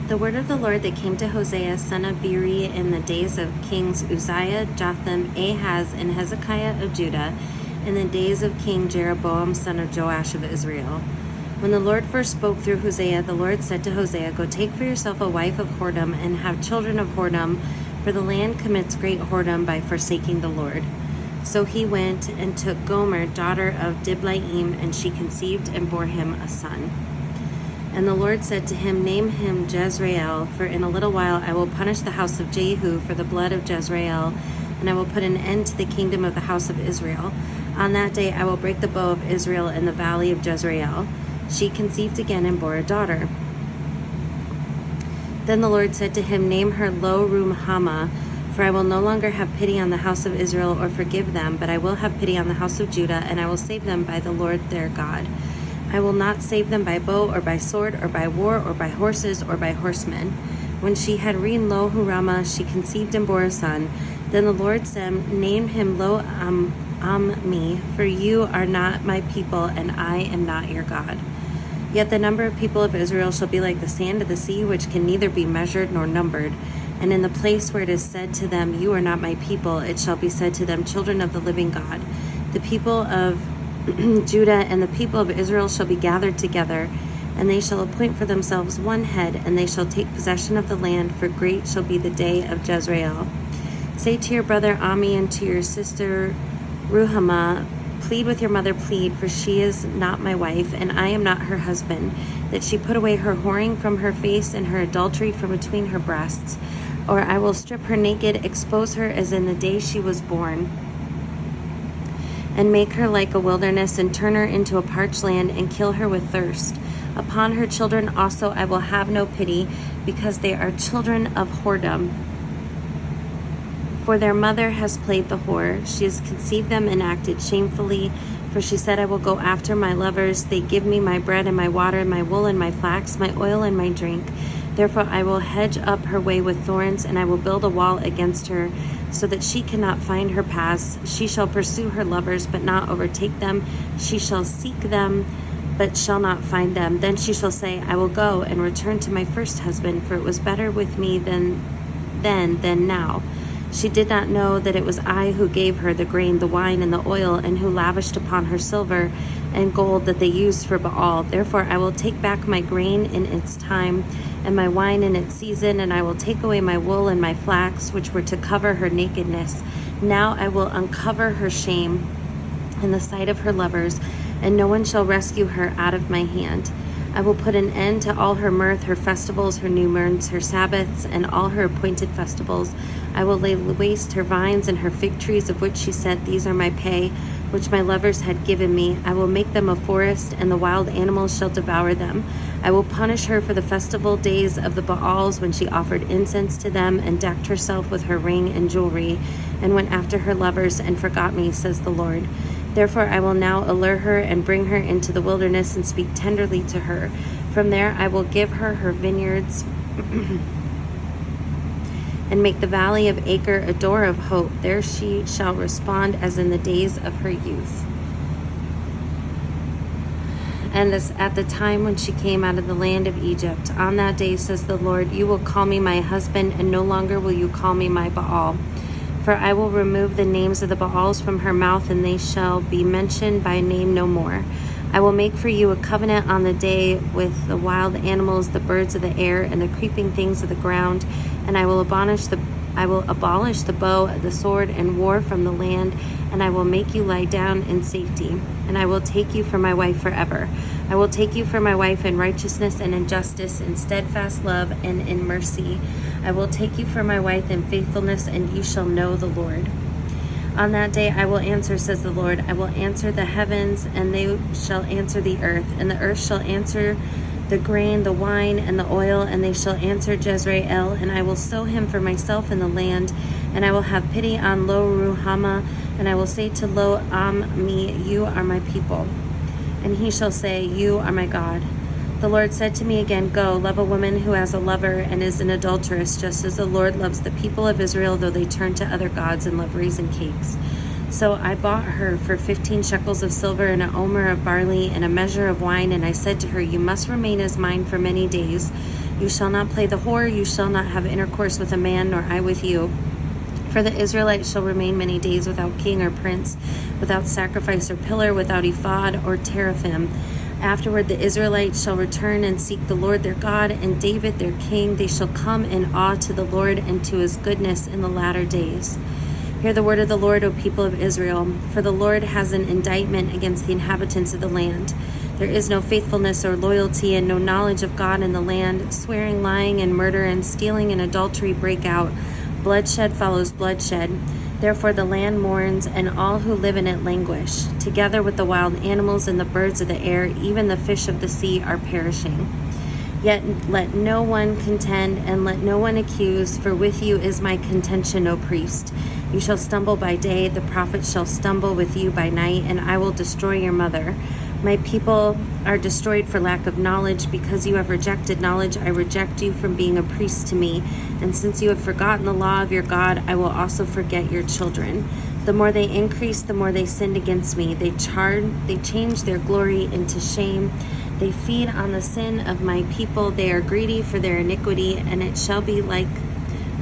The word of the Lord that came to Hosea, son of Beeri, in the days of kings Uzziah, Jotham, Ahaz, and Hezekiah of Judah, in the days of King Jeroboam, son of Joash of Israel. When the Lord first spoke through Hosea, the Lord said to Hosea, "Go take for yourself a wife of whoredom, and have children of whoredom, for the land commits great whoredom by forsaking the Lord." So he went and took Gomer, daughter of Diblaim, and she conceived and bore him a son. And the Lord said to him, "Name him Jezreel, for in a little while I will punish the house of Jehu for the blood of Jezreel, and I will put an end to the kingdom of the house of Israel. On that day I will break the bow of Israel in the valley of Jezreel." She conceived again and bore a daughter. Then the Lord said to him, "Name her Lo-Ruhamah, for I will no longer have pity on the house of Israel or forgive them, but I will have pity on the house of Judah, and I will save them by the Lord their God. I will not save them by bow or by sword or by war or by horses or by horsemen." When she had reared Lo-Ruhamah, she conceived and bore a son. Then the Lord said, "Name him Lo-Ammi, for you are not my people, and I am not your God. Yet the number of people of Israel shall be like the sand of the sea, which can neither be measured nor numbered. And in the place where it is said to them, 'You are not my people,' it shall be said to them, 'Children of the living God.' The people of Judah and the people of Israel shall be gathered together, and they shall appoint for themselves one head, and they shall take possession of the land, for great shall be the day of Jezreel. Say to your brother Ammi and to your sister Ruhamah, plead with your mother, plead, for she is not my wife, and I am not her husband, that she put away her whoring from her face and her adultery from between her breasts. Or I will strip her naked, expose her as in the day she was born, and make her like a wilderness, and turn her into a parched land, and kill her with thirst. Upon her children also I will have no pity, because they are children of whoredom. For their mother has played the whore. She has conceived them and acted shamefully. For she said, I will go after my lovers. They give me my bread and my water, my wool and my flax, my oil and my drink. Therefore I will hedge up her way with thorns, and I will build a wall against her, so that she cannot find her paths. She shall pursue her lovers, but not overtake them. She shall seek them, but shall not find them. Then she shall say, I will go and return to my first husband, for it was better with me then than now. She did not know that it was I who gave her the grain, the wine, and the oil, and who lavished upon her silver and gold that they used for Baal. Therefore I will take back my grain in its time, and my wine in its season, and I will take away my wool and my flax, which were to cover her nakedness. Now I will uncover her shame in the sight of her lovers, and no one shall rescue her out of my hand. I will put an end to all her mirth, her festivals, her new moons, her Sabbaths, and all her appointed festivals. I will lay waste her vines and her fig trees, of which she said, These are my pay, which my lovers had given me. I will make them a forest, and the wild animals shall devour them. I will punish her for the festival days of the Baals, when she offered incense to them and decked herself with her ring and jewelry, and went after her lovers and forgot me, says the Lord. Therefore I will now allure her and bring her into the wilderness and speak tenderly to her. From there I will give her her vineyards and make the valley of Acre a door of hope. There she shall respond as in the days of her youth, and as at the time when she came out of the land of Egypt. On that day, says the Lord, you will call me my husband, and no longer will you call me my Baal. For I will remove the names of the Baals from her mouth, and they shall be mentioned by name no more. I will make for you a covenant on the day with the wild animals, the birds of the air, and the creeping things of the ground, and I will abolish the bow, the sword, and war from the land, and I will make you lie down in safety, and I will take you for my wife forever. I will take you for my wife in righteousness and in justice, in steadfast love and in mercy. I will take you for my wife in faithfulness, and you shall know the Lord. On that day I will answer, says the Lord. I will answer the heavens, and they shall answer the earth, and the earth shall answer the grain, the wine, and the oil, and they shall answer Jezreel, and I will sow him for myself in the land, and I will have pity on Lo-Ruhamah, and I will say to Lo-Ammi, you are my people, and he shall say, you are my God. The Lord said to me again, go, love a woman who has a lover and is an adulteress, just as the Lord loves the people of Israel, though they turn to other gods and love raisin cakes. So I bought her for 15 shekels of silver and an omer of barley and a measure of wine, and I said to her, you must remain as mine for many days. You shall not play the whore, you shall not have intercourse with a man, nor I with you. For the Israelites shall remain many days without king or prince, without sacrifice or pillar, without ephod or teraphim. Afterward the Israelites shall return and seek the Lord their God, and David their king. They shall come in awe to the Lord and to his goodness in the latter days. Hear the word of the Lord, O people of Israel. For the Lord has an indictment against the inhabitants of the land. There is no faithfulness or loyalty and no knowledge of God in the land. Swearing, lying, and murder and stealing and adultery break out. Bloodshed follows bloodshed. Therefore the land mourns, and all who live in it languish. Together with the wild animals and the birds of the air, even the fish of the sea are perishing. Yet let no one contend, and let no one accuse, for with you is my contention, O priest. You shall stumble by day, the prophets shall stumble with you by night, and I will destroy your mother. My people are destroyed for lack of knowledge. Because you have rejected knowledge, I reject you from being a priest to me. And since you have forgotten the law of your God, I will also forget your children. The more they increased, the more they sinned against me. They changed their glory into shame. They feed on the sin of my people. They are greedy for their iniquity, and it shall be like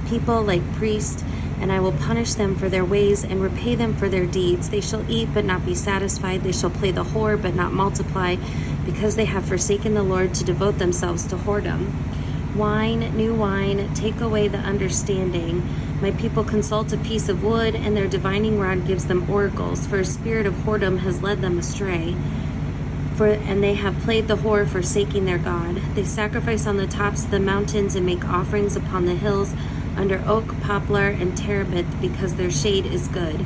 people, like priests. And I will punish them for their ways and repay them for their deeds. They shall eat but not be satisfied. They shall play the whore but not multiply, because they have forsaken the Lord to devote themselves to whoredom. Wine, new wine, take away the understanding. My people consult a piece of wood, and their divining rod gives them oracles. For a spirit of whoredom has led them astray. And they have played the whore, forsaking their God. They sacrifice on the tops of the mountains and make offerings upon the hills, under oak, poplar, and terebinth, because their shade is good.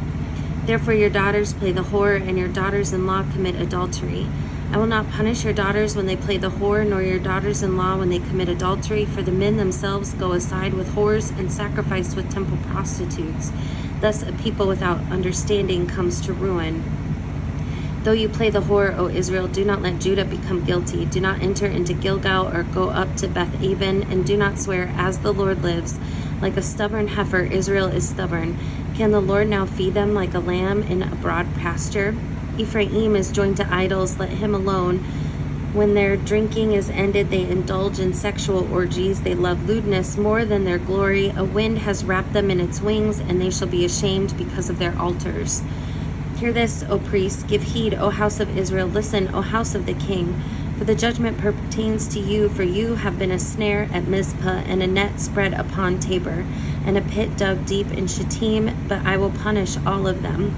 Therefore your daughters play the whore, and your daughters-in-law commit adultery. I will not punish your daughters when they play the whore, nor your daughters-in-law when they commit adultery, for the men themselves go aside with whores and sacrifice with temple prostitutes. Thus a people without understanding comes to ruin. Though you play the whore, O Israel, do not let Judah become guilty. Do not enter into Gilgal or go up to Beth-aven, and do not swear, as the Lord lives. Like a stubborn heifer, Israel is stubborn. Can the Lord now feed them like a lamb in a broad pasture? Ephraim is joined to idols, let him alone. When their drinking is ended, they indulge in sexual orgies. They love lewdness more than their glory. A wind has wrapped them in its wings, and they shall be ashamed because of their altars. Hear this, O priests, give heed, O house of Israel. Listen, O house of the king. For the judgment pertains to you, for you have been a snare at Mizpah, and a net spread upon Tabor, and a pit dug deep in Shittim, but I will punish all of them.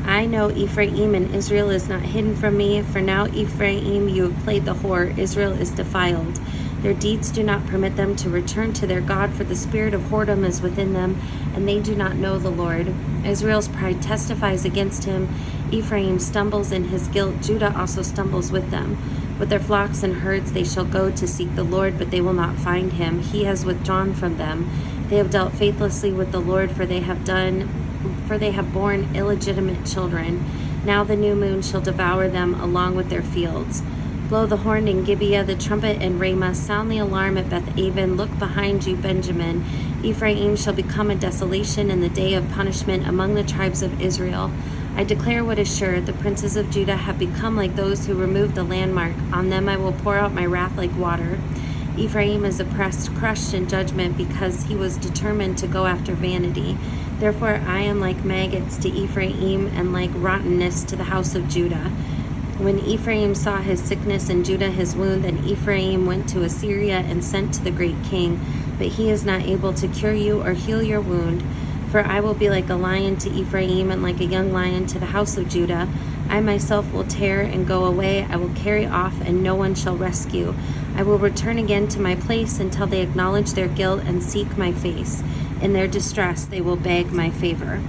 I know Ephraim, and Israel is not hidden from me, for now Ephraim, you have played the whore, Israel is defiled. Their deeds do not permit them to return to their God, for the spirit of whoredom is within them, and they do not know the Lord. Israel's pride testifies against him. Ephraim stumbles in his guilt. Judah also stumbles with them. With their flocks and herds they shall go to seek the Lord, but they will not find him. He has withdrawn from them. They have dealt faithlessly with the Lord, for they have borne illegitimate children. Now the new moon shall devour them along with their fields. Blow the horn in Gibeah, the trumpet in Ramah. Sound the alarm at Beth-aven. Look behind you, Benjamin. Ephraim shall become a desolation in the day of punishment among the tribes of Israel. I declare what is sure. The princes of Judah have become like those who removed the landmark. On them I will pour out my wrath like water. Ephraim is oppressed, crushed in judgment, because he was determined to go after vanity. Therefore I am like maggots to Ephraim, and like rottenness to the house of Judah. When Ephraim saw his sickness and Judah his wound, then Ephraim went to Assyria and sent to the great king. But he is not able to cure you or heal your wound. For I will be like a lion to Ephraim, and like a young lion to the house of Judah. I myself will tear and go away. I will carry off, and no one shall rescue. I will return again to my place until they acknowledge their guilt and seek my face. In their distress they will beg my favor.